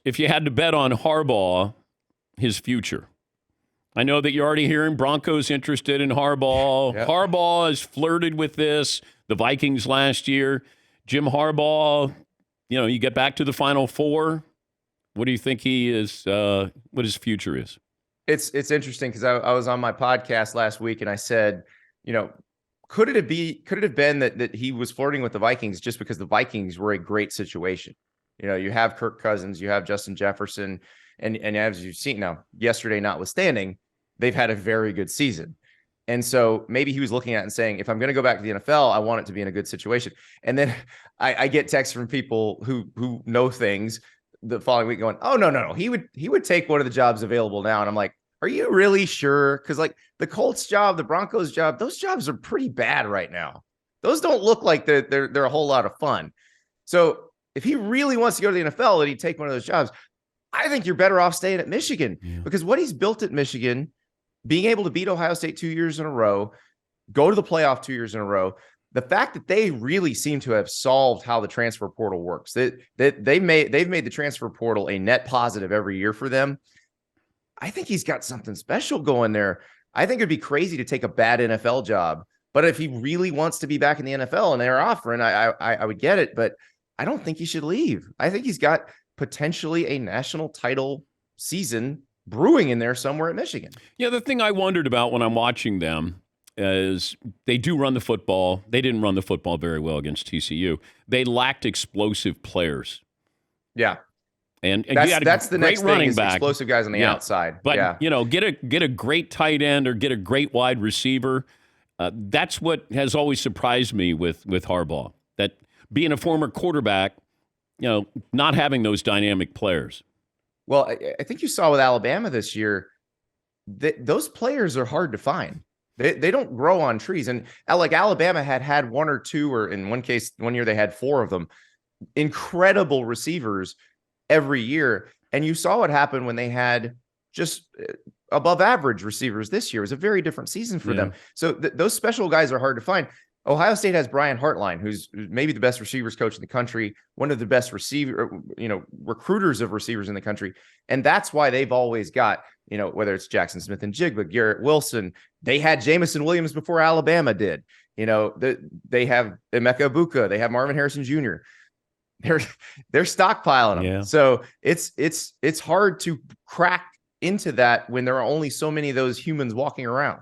if you had to bet on Harbaugh, his future. I know that you're already hearing Broncos interested in Harbaugh. Yep. Harbaugh has flirted with this. The Vikings last year. Jim Harbaugh, you get back to the Final Four. What do you think he is, what his future is? It's interesting because I was on my podcast last week and I said, could it have been that he was flirting with the Vikings just because the Vikings were a great situation? You have Kirk Cousins, you have Justin Jefferson, and as you've seen now, yesterday notwithstanding, they've had a very good season. And so maybe he was looking at it and saying, if I'm going to go back to the NFL, I want it to be in a good situation. And then I get texts from people who know things the following week going, oh, no. He would take one of the jobs available now. And I'm like, are you really sure? Because like the Colts job, the Broncos job, those jobs are pretty bad right now. Those don't look like they're a whole lot of fun. So if he really wants to go to the NFL and he'd take one of those jobs, I think you're better off staying at Michigan because what he's built at Michigan, being able to beat Ohio State 2 years in a row, go to the playoff 2 years in a row, the fact that they really seem to have solved how the transfer portal works, that they've made the transfer portal a net positive every year for them. I think he's got something special going there. I think it'd be crazy to take a bad NFL job, but if he really wants to be back in the NFL and they're offering, I would get it, but I don't think he should leave. I think he's got potentially a national title season brewing in there somewhere at Michigan. Yeah, the thing I wondered about when I'm watching them is they do run the football. They didn't run the football very well against TCU. They lacked explosive players. Yeah. And that's the next running thing, back. Explosive guys on the outside. But, get a great tight end or get a great wide receiver. That's what has always surprised me with Harbaugh, that being a former quarterback, not having those dynamic players. Well, I think you saw with Alabama this year that those players are hard to find. They don't grow on trees. And like Alabama had one or two, or in one case, one year they had four of them, incredible receivers every year. And you saw what happened when they had just above average receivers this year. It was a very different season for them. So those special guys are hard to find. Ohio State has Brian Hartline, who's maybe the best receivers coach in the country, one of the best recruiters of receivers in the country. And that's why they've always got, whether it's Jackson Smith and Jigba, Garrett Wilson, they had Jamison Williams before Alabama did. They have Emeka Ibuka, they have Marvin Harrison Jr. They're stockpiling them. Yeah. So it's hard to crack into that when there are only so many of those humans walking around.